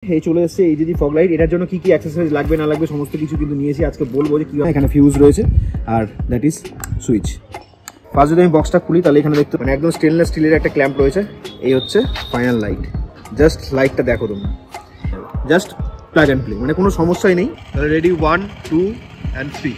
এই চলে এসেছে এই যে ফগ লাইট, এটার জন্য কি কি অ্যাক্সেসরিজ লাগবে না লাগবে সমস্ত কিছু কিন্তু নিয়েছি। আজকে বলবো যে কিভাবে। এখানে ফিউজ রয়েছে আর দ্যাট ইজ সুইচ। ফার্স্ট যদি আমি বক্সটা খুলি তাহলে এখানে দেখতে মানে একদম স্টেনলেস স্টিলের একটা ক্ল্যাম্প রয়েছে। এই হচ্ছে ফাইনাল লাইট। জাস্ট লাইটটা দেখো তোমরা, জাস্ট প্লাগ অ্যান্ড প্লে, মানে কোনো সমস্যাই নেই। তাহলে রেডি 1 2 and 3।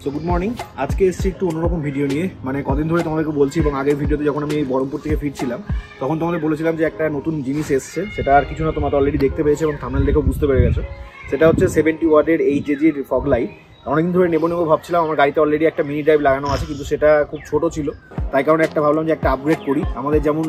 তো গুড মর্নিং, আজকে এসেছি একটু অন্যরকম ভিডিও নিয়ে। মানে কদিন ধরে তোমাদেরকে বলছি এবং আগের ভিডিওতে যখন আমি বহরমপুর থেকে ফিরছিলাম তখন তোমাদের বলেছিলাম যে একটা নতুন জিনিস এসছে, সেটা আর কিছু না, তোমরা তো অলরেডি দেখতে পেয়েছো এবং থাম্বনেল দেখেও বুঝতে পেরে গেছো। সেটা হচ্ছে 70 ওয়াটের এইচজেজির ফগ লাইট। অনেকদিন ধরে নেবো ভাবছিলাম, আমার গাড়িতে অলরেডি একটা মিনি ড্রাইভ লাগানো আছে, কিন্তু সেটা খুব ছোট ছিল, তাই কারণে একটা ভাবলাম যে একটা আপগ্রেড করি। আমাদের যেমন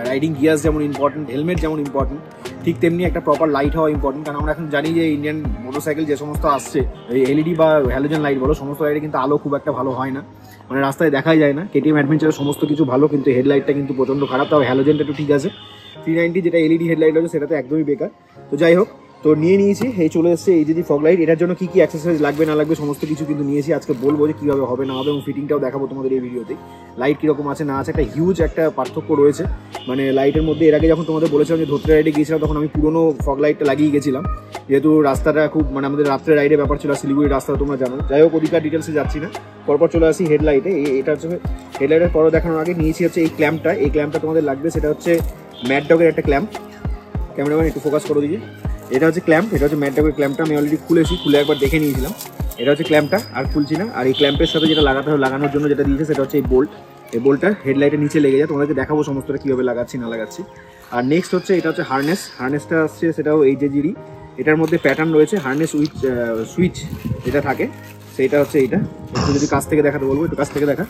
রাইডিং গিয়ার্স যেমন ইম্পর্টেন্ট, হেলমেট যেমন ইম্পর্টেন্ট, ঠিক তেমনি একটা প্রপার লাইট হওয়া ইম্পর্টেন্ট। কারণ আমরা এখন জানি যে ইন্ডিয়ান মোটরসাইকেল যে সমস্ত আসছে, এই এলইডি বা হ্যালোজেন লাইট বলো, সমস্ত লাইটে কিন্তু আলো খুব একটা ভালো হয় না, মানে রাস্তায় দেখাই যায় না। কেটিএম অ্যাডভেঞ্চারের সমস্ত কিছু ভালো, কিন্তু হেডলাইটটা কিন্তু প্রচণ্ড খারাপ। তাও হ্যালোজেনটা একটু ঠিক আছে। 390 যেটা এলইডি হেডলাইট আছে সেটা তো একদমই বেকার। তো যাই হোক, তো নিয়ে নিয়েছি। এই চলে এসেছে এই যে ফগ লাইট, এটার জন্য কি কি অ্যাক্সেসরিজ লাগবে না লাগবে সমস্ত কিছু কিন্তু নিয়েছি। আজকে বলবো যে কীভাবে হবে না হবে এবং ফিটিংটাও দেখাবো তোমাদের এই ভিডিওতে। লাইট কীরকম আছে না আছে, একটা হিউজ একটা পার্থক্য রয়েছে মানে লাইটের মধ্যে। এর আগে যখন তোমাদের বলেছিলাম যে ধোত্রে রাইডে গিয়েছিলাম তখন আমি পুরোনো ফগ লাইটটা লাগিয়ে গেছিলাম, যেহেতু রাস্তাটা খুব মানে আমাদের রাত্রে রাইডের ব্যাপার ছিল, শিলিগুড়ির রাস্তা তোমরা জানো। যাই হোক, ওদিকার ডিটেলসে যাচ্ছি না, পরপর চলে আসি হেডলাইটে। এটা হচ্ছে হেডলাইটের পরও দেখানোর আগে নিয়েছি হচ্ছে এই ক্ল্যাম্পটা। এই ক্ল্যাম্পটা তোমাদের লাগবে, সেটা হচ্ছে ম্যাড ডগের একটা ক্ল্যাম্প। ক্যামেরাম্যান একটু ফোকাস করে দিকে। এটা হচ্ছে ক্ল্যাম্প, এটা হচ্ছে ম্যাড ডগের ক্ল্যাম্পটা। আমি অলরেডি খুলেছি, খুলে একবার দেখে নিয়েছিলাম। এটা হচ্ছে ক্ল্যাম্পটা, আর খুলছি না। আর এই ক্ল্যাম্পের সাথে যেটা লাগাতে হবে, লাগানোর জন্য যেটা দিয়েছে সেটা হচ্ছে এই বোল্ট। এই বোল্টটা হেডলাইটের নিচে লেগে যায়, তোমাদেরকে দেখাবো সমস্তটা কীভাবে লাগাচ্ছি না লাগাচ্ছি। আর নেক্সট হচ্ছে এটা হচ্ছে হার্নেস। হার্নেসটা আসছে সেটাও এইচজেজিরই। এটার মধ্যে প্যাটার্ন রয়েছে, হার্নেস উইথ সুইচ যেটা থাকে সেইটা হচ্ছে এইটা। একটু যদি কাছ থেকে দেখাতে বলবো, একটু কাছ থেকে দেখা,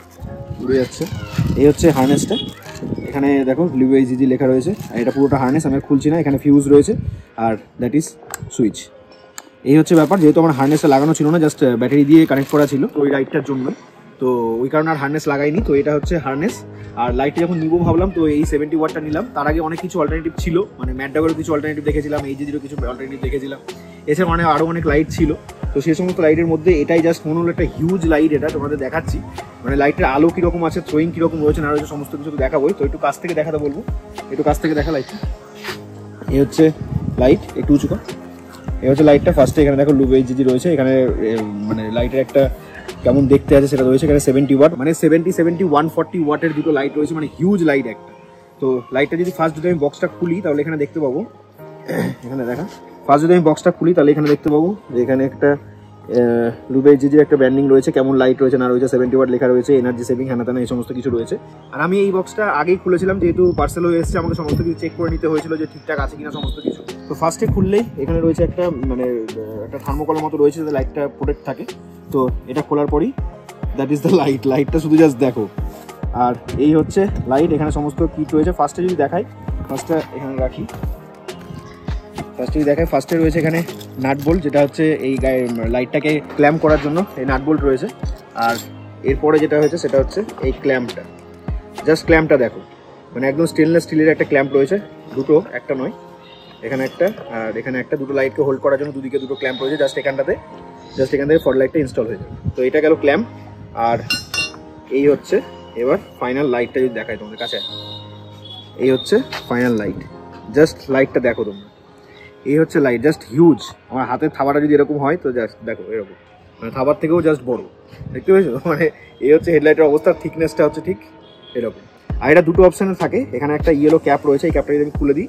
উড়ে যাচ্ছে। এই হচ্ছে হার্নেসটা, এখানে দেখো লিউএইচজি লেখা রয়েছে। আর এটা পুরোটা হার্নেস, আমি খুলছি না। এখানে ফিউজ রয়েছে আর দ্যাট ইজ সুইচ। এই হচ্ছে ব্যাপার। যেহেতু আমার হার্নেসটা লাগানো ছিল না, জাস্ট ব্যাটারি দিয়ে কানেক্ট করা ছিল ওই লাইটটার জন্য, তো ওই কারণে আর হার্নেস লাগাইনি। তো এটা হচ্ছে হার্নেস। আর লাইটটা যখন নিবো ভাবলাম, তো এই 70 ওয়াটটা নিলাম। তার আগে অনেক কিছু অল্টারনেটিভ ছিল, মানে ম্যাড ডগেরও কিছু অল্টারনেটিভ দেখেছিলাম, এইচজেজিরও কিছু অল্টারনেটিভ দেখেছিলাম, এছাড়া মানে আরও অনেক লাইট ছিল। তো সেই সমস্ত লাইটের মধ্যে এটাই জাস্ট মনে হলো একটা হিউজ লাইট। এটা তোমাদের দেখাচ্ছি, মানে লাইটের আলো কীরকম আছে, থ্রোয়িং কীরকম রয়েছে না রয়েছে সমস্ত কিছু দেখাবোই। তো একটু কাছ থেকে দেখাতে বলবো, একটু কাছ থেকে দেখা লাইটটা। এই হচ্ছে লাইট, একটু উঁচু কর। এই হচ্ছে লাইটটা। ফার্স্টে এখানে দেখো লিউএইচজি রয়েছে, এখানে মানে লাইটের একটা কেমন দেখতে আছে সেটা রয়েছে। এখানে 70 ওয়াট, মানে 70 140 ওয়াটের দুটো লাইট রয়েছে, মানে হিউজ লাইট একটা। তো লাইটটা যদি ফার্স্ট যদি আমি বক্সটা খুলি তাহলে এখানে দেখতে পাবো, এখানে দেখা ফার্স্ট যদি আমি বক্সটা খুলি তাহলে এখানে দেখতে পাবো যে এখানে একটা লিউএইচজির একটা ব্র্যান্ডিং রয়েছে, কেমন লাইট রয়েছে না রয়েছে, 70 ওয়াট লেখা রয়েছে, এনার্জি সেভিং হ্যানাতানা এই সমস্ত কিছু রয়েছে। আর আমি এই বক্সটা আগেই খুলেছিলাম, যেহেতু পার্সেল হয়ে এসেছে, আমাকে সমস্ত কিছু চেক করে নিতে হয়েছিল যে ঠিকঠাক আছে কিনা সমস্ত কিছু। তো ফার্স্টে খুললেই এখানে রয়েছে একটা মানে একটা থার্মোকলের মতো রয়েছে, যাতে লাইটটা প্রোটেক্ট থাকে। তো এটা খোলার পরই দ্যাট ইজ দ্য লাইট। লাইটটা শুধু জাস্ট দেখো। আর এই হচ্ছে লাইট, এখানে সমস্ত কিট রয়েছে। ফার্স্টে যদি দেখাই, ফার্স্টটা এখানে রাখি, ফার্স্টে যদি দেখাই, ফার্স্টে রয়েছে এখানে নাট বোল্ট, যেটা হচ্ছে এই লাইটটাকে ক্ল্যাম্প করার জন্য এই নাট বোল্ট রয়েছে। আর এরপরে যেটা হয়েছে সেটা হচ্ছে এই ক্ল্যাম্পটা। জাস্ট ক্ল্যাম্পটা দেখো, মানে একদম স্টেনলেস স্টিলের একটা ক্ল্যাম্প রয়েছে, দুটো, একটা নয়, এখানে একটা আর এখানে একটা। দুটো লাইটকে হোল্ড করার জন্য দুদিকে দুটো ক্ল্যাম্প রয়েছে। জাস্ট এখান থেকে ফগ লাইটটা ইনস্টল হয়ে যাবে। তো এটা গেল ক্ল্যাম্প। আর এই হচ্ছে এবার ফাইনাল লাইটটা যদি দেখায় তোমাদের কাছে, এই হচ্ছে ফাইনাল লাইট। জাস্ট লাইটটা দেখো তোমরা, এই হচ্ছে লাইট, জাস্ট হিউজ। আমার হাতের থাবাটা যদি এরকম হয় তো জাস্ট দেখো এরকম, মানে থাবার থেকেও জাস্ট বড়, দেখতে পেয়েছো? মানে এই হচ্ছে হেডলাইটের অবস্থা, থিকনেসটা হচ্ছে ঠিক এরকম। আর এটা দুটো অপশানে থাকে, এখানে একটা ইয়েলো ক্যাপ রয়েছে, এই ক্যাপটা যদি আমি খুলে দিই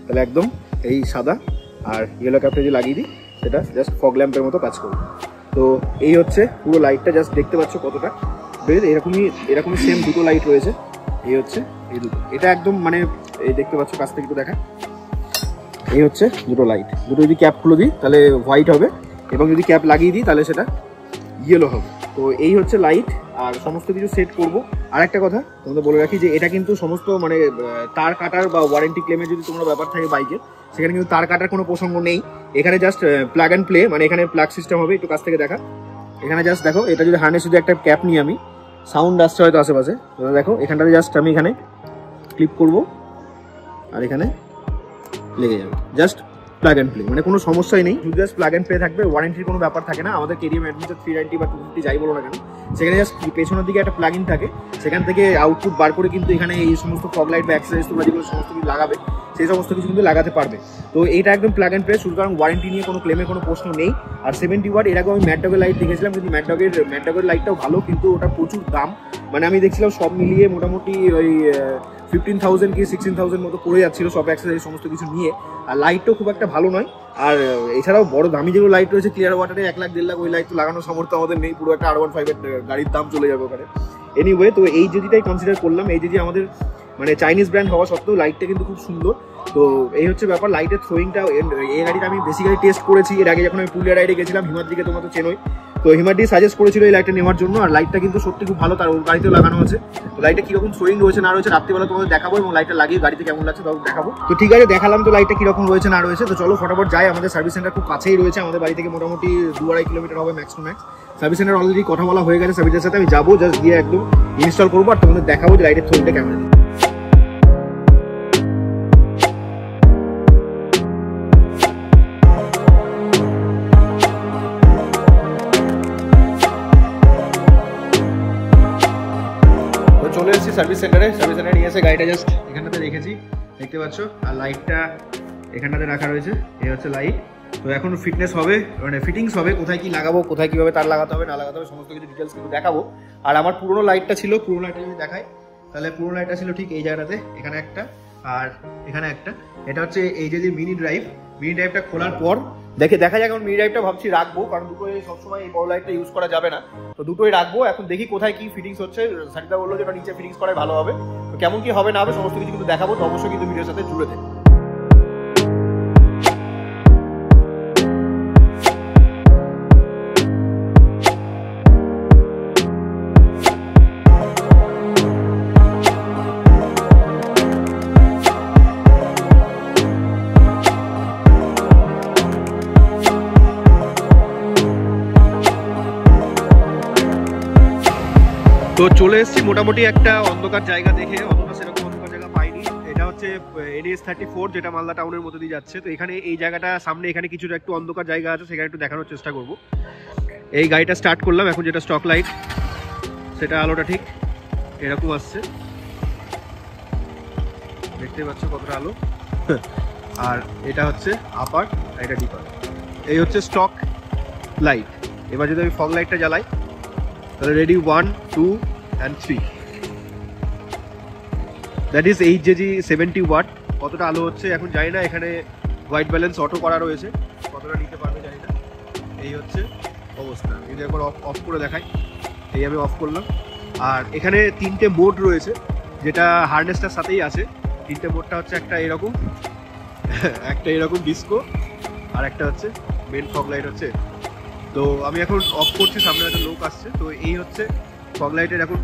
তাহলে একদম এই সাদা, আর ইয়েলো ক্যাপটা যদি লাগিয়ে দিই সেটা জাস্ট ফগ ল্যাম্পের মতো কাজ করবে। তো এই হচ্ছে পুরো লাইটটা, জাস্ট দেখতে পাচ্ছ কতটা বেশ। এরকমই সেম দুটো লাইট রয়েছে। এই হচ্ছে এই দুটো, এটা একদম মানে এই দেখতে পাচ্ছ, কাছ থেকে একটু দেখা। এই হচ্ছে দুটো লাইট, দুটো যদি ক্যাপ খুলে দিই তাহলে হোয়াইট হবে, এবং যদি ক্যাপ লাগিয়ে দিই তাহলে সেটা ইয়েলো হবে। তো এই হচ্ছে লাইট। আর সমস্ত কিছু সেট করব। আর একটা কথা তোমাদের বলে রাখি যে এটা কিন্তু সমস্ত মানে তার কাটার বা ওয়ারেন্টি ক্লেমের যদি তোমরা ব্যাপার থাকে বাইকে, সেখানে কিন্তু তার কাটার কোনো প্রসঙ্গ নেই। এখানে জাস্ট প্লাগ অ্যান্ড প্লে, মানে এখানে প্লাগ সিস্টেম হবে। একটু কাছ থেকে দেখা, এখানে জাস্ট দেখো, এটা যদি হার্নেস যদি একটা ক্যাপ নিই আমি, সাউন্ড আসছে হয়তো আশেপাশে, দেখো এখানটাতে জাস্ট আমি এখানে ক্লিপ করব আর এখানে লেগে যাবে। জাস্ট প্লাগ অ্যান্ড প্লে, মানে কোনো সমস্যাই নেই, জাস্ট প্লাগ অ্যান্ড প্লে থাকবে। ওয়ারেন্টির কোনো ব্যাপার থাকে না। আমাদের কেটিএম অ্যাডভেঞ্চার 390 বা 250 যাই বলো না কেন, সেখানে জাস্ট পেছনের দিকে একটা প্লাগ ইন থাকে, সেখান থেকে আউটপুট বার করে কিন্তু এখানে এই সমস্ত ফগ লাইট বা অ্যাক্সেসরিজ তোমরা যেগুলো সমস্ত কিছু লাগাবে সেই সমস্ত কিছু কিন্তু লাগাতে পারবে। তো এইটা একদম প্লাগ অ্যান্ড প্লে, সুতরাং ওয়ারেন্টি নিয়ে কোনো ক্লেমের কোনো প্রশ্ন নেই। আর 70 ওয়াট, এর আগে আমি ম্যাডডগের লাইট দেখেছিলাম, কিন্তু ম্যাডডগের লাইটটাও ভালো, কিন্তু ওটা প্রচুর দাম। মানে আমি দেখছিলাম সব মিলিয়ে মোটামুটি ওই 15,000 কি 16,000 মতো পড়ে যাচ্ছিল সব অ্যাক্সেসরিজ সমস্ত কিছু নিয়ে। আর লাইটটাও খুব একটা ভালো নয়। আর এছাড়াও বড় দামি যেগুলো লাইট রয়েছে ক্লিয়ার ওয়াটারে 1 লাখ 1.5 লাখ, ওই লাইট তো লাগানোর সামর্থ্য আমাদের নেই, পুরো একটা R15 এর গাড়ির দাম চলে যাবে ওখানে। এনিওয়ে, তো এই যেটাই কনসিডার করলাম, এই যে আমাদের মানে চাইনিজ ব্র্যান্ড হওয়া সত্ত্বেও লাইটটা কিন্তু খুব সুন্দর। তো এই হচ্ছে ব্যাপার। লাইটের থ্রোয়িংটা এই গাড়িটা আমি বেসিক্যালি টেস্ট করেছি এর আগে, যখন আমি পুরুলিয়া রাইডে গেছিলাম হিমাদ্রিকে, তোমরা তো চেনোই। তো হিমাদ্রি সাজেস্ট করেছিল এই লাইটটা নেওয়ার জন্য, আর লাইটটা কিন্তু সত্যি খুব ভালো, তার ওর গাড়িতেও লাগানো আছে। তো লাইটটা কিরকম থ্রোয়িং রয়েছে না রয়েছে রাত্রিবেলা তোমাদের দেখাবো, এবং লাইটটা লাগিয়ে গাড়িতে কেমন লাগছে তাও দেখাবো। তো ঠিক আছে, দেখালাম তো লাইটটা কিরকম রয়েছে না রয়েছে। তো চলো ফটাফট যাই, আমাদের সার্ভিস সেন্টার খুব কাছেই রয়েছে, আমাদের বাড়ি থেকে মোটামুটি 2-2.5 কিলোমিটার হবে max to max. Service centre already কথা বলা হয়ে গেছে, সার্ভিসের সাথে আমি যাবো, জাস্ট গিয়ে একদম ইনস্টল করবো আর তোমাদের দেখাবো যে লাইটের থ্রোয়িংটা কেমন। চলে এসেছি সার্ভিস সেন্টারে নিয়ে এসে গাড়িটা জাস্ট এখানটাতে রেখেছি, দেখতে পাচ্ছ। আর লাইটটা এখানটাতে রাখা রয়েছে, এই হচ্ছে লাইট। তো এখন ফিটনেস হবে, মানে ফিটিংস হবে, কোথায় কি লাগাবো, কোথায় কিভাবে তার লাগাতে হবে না লাগাতে হবে সমস্ত কিছু ডিটেলস কিন্তু দেখাবো। আর আমার পুরোনো লাইটটা ছিল, পুরোনো লাইটটা যদি দেখাই তাহলে পুরোনো লাইটটা ছিল ঠিক এই জায়গাটাতে, এখানে একটা আর এখানে একটা। এটা হচ্ছে এই যে মিনি ড্রাইভটা খোলার পর দেখা যাক। এখন মিনি ড্রাইভটা ভাবছি রাখবো, কারণ দুটোই সবসময় এই বড় লাইটটা ইউজ করা যাবে না, তো দুটোই রাখবো। এখন দেখি কোথায় কি ফিটিংস হচ্ছে। সারিদা বললো যে নিচে ফিটিংস করাই ভালো হবে, তো কেমন কি হবে না হবে সমস্ত কিছু কিন্তু দেখাবো। তো অবশ্যই কিন্তু ভিডিওর সাথে জুড়ে দেয়। তো চলে এসেছি মোটামুটি একটা অন্ধকার জায়গা দেখে, অতটা সেরকম অন্ধকার জায়গা পাইনি। এটা হচ্ছে NS 34, যেটা মালদা টাউনের মধ্যে দিয়ে যাচ্ছে। তো এখানে এই জায়গাটা সামনে এখানে কিছুটা একটু অন্ধকার জায়গা আছে, সেখানে একটু দেখানোর চেষ্টা করব। এই গাড়িটা স্টার্ট করলাম, এখন যেটা স্টক লাইট সেটা আলোটা ঠিক এরকম আসছে, দেখতে পাচ্ছ কতটা আলো। আর এটা হচ্ছে আপার, এটা ডিপার। এই হচ্ছে স্টক লাইট। এবার যদি আমি ফগ লাইটটা জ্বালাই তাহলে ready 1, 2 and 3, that is 8 70 watt. কতটা আলো হচ্ছে এখন জানি না, এখানে হোয়াইট ব্যালেন্স অটো করা রয়েছে, কতটা নিতে পারবে জানি না। এই হচ্ছে অবস্থা, যদি একবার অফ করে দেখাই, এই আমি অফ করলাম। আর এখানে 3টে মোড রয়েছে, যেটা হারনেসটার সাথেই আছে। 3টে মোডটা হচ্ছে একটা এরকম, একটা এরকম ডিস্কো, আর একটা হচ্ছে মেন ফগ লাইট হচ্ছে। তো আমি এখন অফ করছি, সামনে একটা লোক আসছে। তো এই হচ্ছে ফগ লাইটের এখন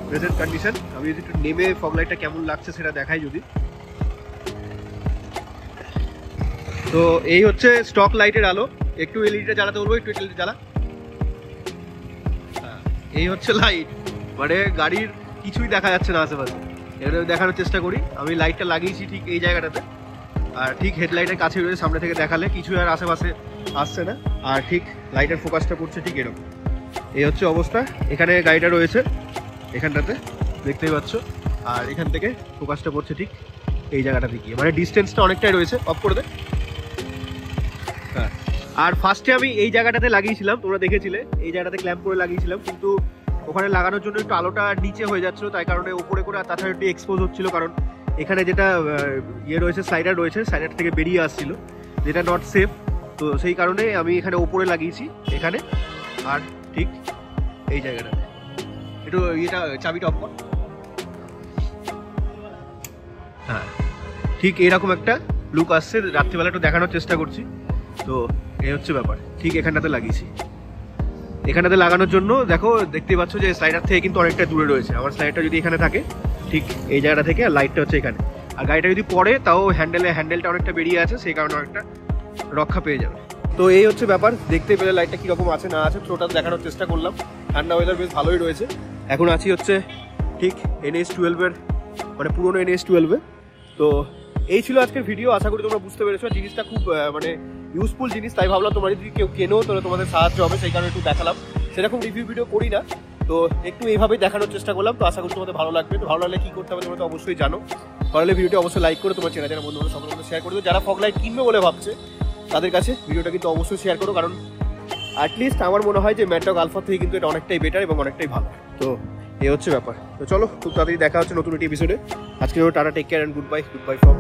প্রেজেন্ট কন্ডিশন। আমি যদি একটু নেমে ফগ লাইটটা কেমন লাগছে সেটা দেখাই যদি। তো এই হচ্ছে স্টক লাইটের আলো। একটু এলইডিটা জ্বালাতে বলবো, একটু এলইডি জ্বালা। এই হচ্ছে লাইট, মানে গাড়ির কিছুই দেখা যাচ্ছে না আশেপাশে। এটা দেখানোর চেষ্টা করি। আমি লাইটটা লাগিয়েছি ঠিক এই জায়গাটাতে, আর ঠিক হেডলাইটের কাছে রয়েছে, সামনে থেকে দেখালে কিছু আর আশেপাশে আসছে না। আর ঠিক লাইটের ফোকাসটা করছে ঠিক এরকম। এই হচ্ছে অবস্থা। এখানে গাড়িটা রয়েছে এখানটাতে, দেখতেই পাচ্ছ। আর এখান থেকে ফোকাসটা পড়ছে ঠিক এই জায়গাটাতে গিয়ে, মানে ডিস্টেন্সটা অনেকটাই রয়েছে। অফ করে দে। হ্যাঁ, আর ফার্স্টে আমি এই জায়গাটাতে লাগিয়েছিলাম, তোমরা দেখেছিলে এই জায়গাটাতে ক্ল্যাম্প করে লাগিয়েছিলাম, কিন্তু ওখানে লাগানোর জন্য একটু আলোটা নিচে হয়ে যাচ্ছিল, তাই কারণে উপরে করে, আর তাছাড়া একটু এক্সপোজ হচ্ছিল, কারণ এখানে যেটা রয়েছে স্লাইডার রয়েছে, স্লাইডার থেকে বেরিয়ে আসছিল, যেটা নট সেফ। তো সেই কারণে আমি এখানে ওপরে লাগিয়েছি এখানে, আর ঠিক এই জায়গাটাতে। একটু চাবিটা অফ কর। হ্যাঁ, ঠিক এরকম একটা লুক আসছে। রাত্রিবেলা একটু দেখানোর চেষ্টা করছি। তো এই হচ্ছে ব্যাপার, ঠিক এখানটাতে লাগিয়েছি। এখানটাতে লাগানোর জন্য দেখতেই পাচ্ছ যে স্লাইডার থেকে কিন্তু অনেকটা দূরে রয়েছে। আমার স্লাইডারটা যদি এখানে থাকে ঠিক এই জায়গাটা থেকে, আর লাইটটা হচ্ছে এখানে। আর গাড়িটা যদি পড়ে তাও হ্যান্ডেলটা অনেকটা বেরিয়ে আছে, সেই কারণে অনেকটা রক্ষা পেয়ে যাবে। তো এই হচ্ছে ব্যাপার, দেখতে পেলে লাইটটা কীরকম আছে না আছে থ্রোটা দেখানোর চেষ্টা করলাম। ঠান্ডা ওয়েদার বেশ ভালোই রয়েছে। এখন আছি হচ্ছে ঠিক NS 12-এর, মানে পুরোনো NS 12-এ। তো এই ছিল আজকের ভিডিও। আশা করি তোমরা বুঝতে পেরেছো। জিনিসটা খুব মানে ইউজফুল জিনিস, তাই ভাবলাম তোমরা যদি কেউ কেনো তাহলে তোমাদের সাহায্য হবে, সেই কারণে একটু দেখালাম। সেরকম রিভিউ ভিডিও করি না, তো একটু এইভাবেই দেখানোর চেষ্টা করলাম। তো আশা করি তোমাদের ভালো লাগবে। তো ভালো লাগলে কী করতে হবে তোমরা তো অবশ্যই জানো। ভালো লাগলে ভিডিওটি অবশ্যই লাইক করে তোমার চেনা যারা বন্ধু সকলের মধ্যে শেয়ার করে দেবো। যারা ফগ লাইট কিনবে বলে ভাবছে তাদের কাছে ভিডিওটা কিন্তু অবশ্যই শেয়ার করো, কারণ অ্যাটলিস্ট আমার মনে হয় যে ম্যাটডগ আলফা থেকে কিন্তু এটা অনেকটাই বেটার এবং অনেকটাই ভালো। তো এই হচ্ছে ব্যাপার। তো চলো খুব তাড়াতাড়ি দেখা হচ্ছে নতুন একটি এপিসোডে। আজকে ta-ta, take care and goodbye from